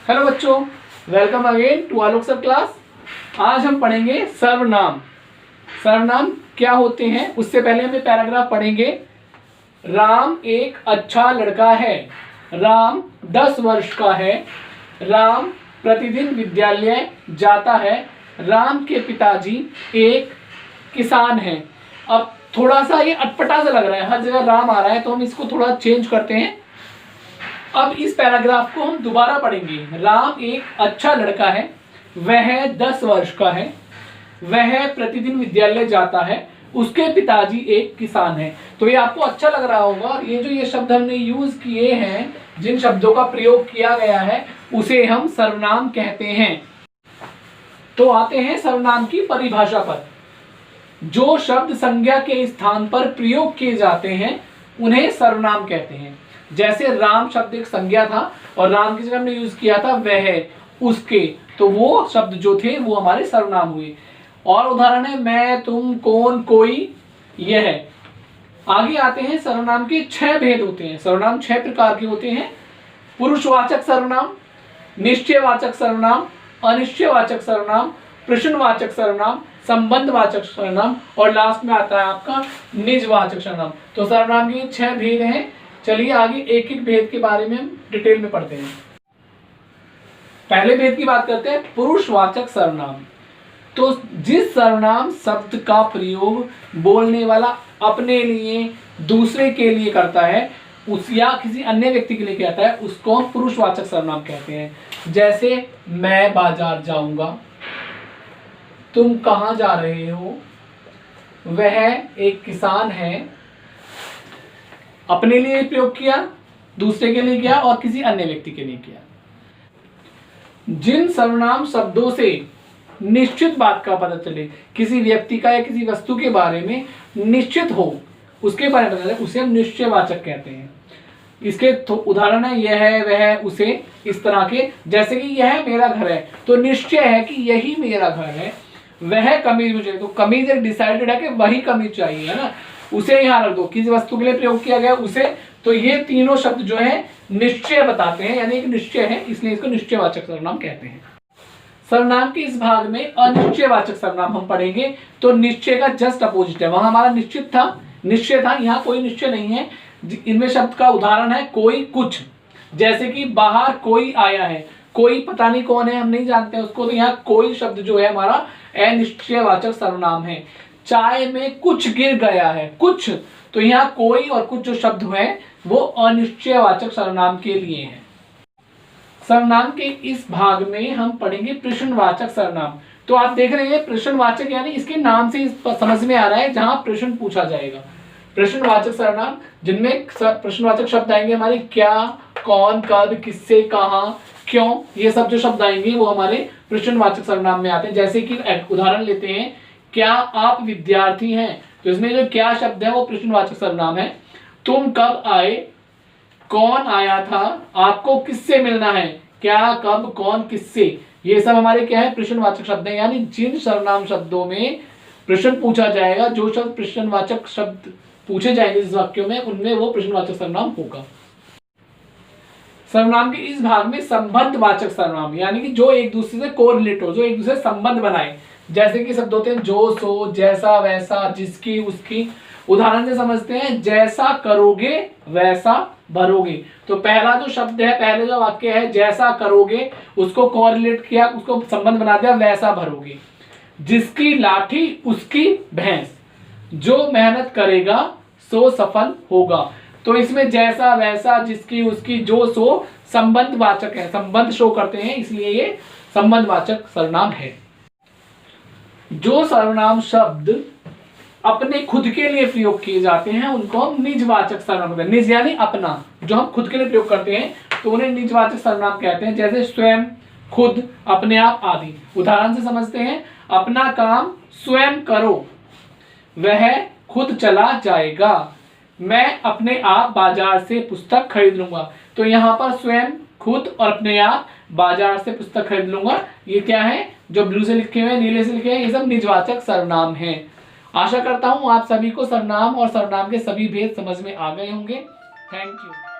Hello बच्चों, welcome again to Alok sir class. आज हम पढ़ेंगे सर्वनाम। सर्वनाम क्या होते हैं उससे पहले हमें पैराग्राफ पढ़ेंगे। राम एक अच्छा लड़का है। राम 10 वर्ष का है। राम प्रतिदिन विद्यालय जाता है। राम के पिताजी एक किसान हैं। अब थोड़ा सा ये अटपटा सा लग रहा है, हर जगह राम आ रहा है, तो हम इसको थोड़ा चेंज करते हैं। अब इस पैराग्राफ को हम दोबारा पढ़ेंगे। राम एक अच्छा लड़का है, वह 10 वर्ष का है, वह प्रतिदिन विद्यालय जाता है, उसके पिताजी एक किसान हैं। तो ये आपको अच्छा लग रहा होगा। और ये जो ये शब्द हमने यूज किए हैं, जिन शब्दों का प्रयोग किया गया है, उसे हम सर्वनाम कहते हैं। तो आते हैं सर्वनाम की परिभाषा पर। जो शब्द संज्ञा के स्थान पर प्रयोग किए जाते हैं उन्हें सर्वनाम कहते हैं। जैसे राम शब्द एक संज्ञा था और राम की जगह हमने यूज किया था वह, उसके, तो वो शब्द जो थे वो हमारे सर्वनाम हुए। और उदाहरण है मैं, तुम, कौन, कोई, यह। आगे आते हैं, सर्वनाम के 6 भेद होते हैं। सर्वनाम 6 प्रकार के होते हैं। पुरुषवाचक सर्वनाम, निश्चयवाचक सर्वनाम, अनिश्चयवाचक सर्वनाम, प्रश्नवाचक सर्वनाम, संबंधवाचक सर्वनाम और लास्ट में आता है आपका निजवाचक सर्वनाम। तो सर्वनाम के 6 भेद हैं। चलिए आगे एक एक भेद के बारे में हम डिटेल में पढ़ते हैं। पहले भेद की बात करते हैं, पुरुषवाचक सर्वनाम। तो जिस सर्वनाम शब्द का प्रयोग बोलने वाला अपने लिए, दूसरे के लिए करता है, उस या किसी अन्य व्यक्ति के लिए कहता है, उसको हम पुरुषवाचक सर्वनाम कहते हैं। जैसे मैं बाजार जाऊंगा, तुम कहां जा रहे हो, वह एक किसान है। अपने लिए प्रयोग किया, दूसरे के लिए किया और किसी अन्य व्यक्ति के लिए किया। जिन सर्वनाम शब्दों से निश्चित बात का पता चले, किसी व्यक्ति का या किसी वस्तु के बारे में निश्चित हो, उसके बारे में पता चले, उसे हम निश्चयवाचक कहते हैं। इसके उदाहरण है यह, वह, उसे, इस तरह के। जैसे कि यह मेरा घर है, तो निश्चय है कि यही मेरा घर है। वह कमीज मुझे, तो कमीज एक डिसाइडेड है कि वही कमीज चाहिए, है ना, उसे यहाँ रख दो। किसी वस्तु के लिए प्रयोग किया गया उसे। तो ये तीनों शब्द जो है निश्चय बताते हैं, यानी एक निश्चय है, इसलिए इसको निश्चयवाचक सर्वनाम कहते हैं। सर्वनाम के इस भाग में अनिश्चयवाचक सर्वनाम हम पढ़ेंगे। तो निश्चय का जस्ट अपोजिट है। वहां हमारा निश्चित था, निश्चय था, यहाँ कोई निश्चय नहीं है। इनमें शब्द का उदाहरण है कोई, कुछ। जैसे कि बाहर कोई आया है, कोई पता नहीं कौन है, हम नहीं जानते हैं उसको, तो यहाँ कोई शब्द जो है हमारा अनिश्चयवाचक सर्वनाम है। चाय में कुछ गिर गया है, कुछ, तो यहाँ कोई और कुछ जो शब्द है वो अनिश्चयवाचक सर्वनाम के लिए है। सर्वनाम के इस भाग में हम पढ़ेंगे प्रश्नवाचक सर्वनाम। तो आप देख रहे हैं प्रश्नवाचक, यानी इसके नाम से समझ में आ रहा है जहां प्रश्न पूछा जाएगा। प्रश्नवाचक सर्वनाम जिनमें प्रश्नवाचक शब्द आएंगे हमारे क्या, कौन, कब, किससे, कहां, क्यों, ये सब जो शब्द आएंगे वो हमारे प्रश्नवाचक सर्वनाम में आते हैं। जैसे कि उदाहरण लेते हैं, क्या आप विद्यार्थी हैं, तो इसमें जो क्या शब्द है वो प्रश्नवाचक सर्वनाम है। तुम कब आए, कौन आया था, आपको किससे मिलना है, क्या, कब, कौन, किससे, ये सब हमारे क्या है, प्रश्नवाचक शब्द हैं। यानी जिन सर्वनाम शब्दों में प्रश्न पूछा जाएगा, जो शब्द प्रश्नवाचक शब्द पूछे जाएंगे इस वाक्यों में, उनमें वो प्रश्नवाचक सर्वनाम होगा। सर्वनाम के इस भाग में संबंधवाचक सर्वनाम, यानी कि जो एक दूसरे से कोरिलेट हो, जो एक दूसरे से संबंध बनाए। जैसे कि शब्द होते हैं जो, सो, जैसा, वैसा, जिसकी, उसकी। उदाहरण से समझते हैं, जैसा करोगे वैसा भरोगे। तो पहला जो शब्द है, पहले जो वाक्य है जैसा करोगे, उसको कोरिलेट किया, उसको संबंध बना दिया वैसा भरोगे। जिसकी लाठी उसकी भैंस, जो मेहनत करेगा सो सफल होगा। तो इसमें जैसा, वैसा, जिसकी, उसकी, जो, सो संबंधवाचक है, संबंध शो करते हैं, इसलिए ये संबंधवाचक सर्वनाम है। जो सर्वनाम शब्द अपने खुद के लिए प्रयोग किए जाते हैं उनको हम निजवाचक सर्वनाम कहते हैं। निज यानी अपना, जो हम खुद के लिए प्रयोग करते हैं तो उन्हें निजवाचक सर्वनाम कहते हैं। जैसे स्वयं, खुद, अपने आप आदि। उदाहरण से समझते हैं, अपना काम स्वयं करो, वह खुद चला जाएगा। मैं अपने आप बाजार से पुस्तक खरीद लूंगा। तो यहाँ पर स्वयं, खुद और अपने आप बाजार से पुस्तक खरीद लूंगा, ये क्या है, जो ब्लू से लिखे हुए, नीले से लिखे हैं, ये सब निजवाचक सर्वनाम हैं। आशा करता हूं आप सभी को सर्वनाम और सर्वनाम के सभी भेद समझ में आ गए होंगे। Thank you.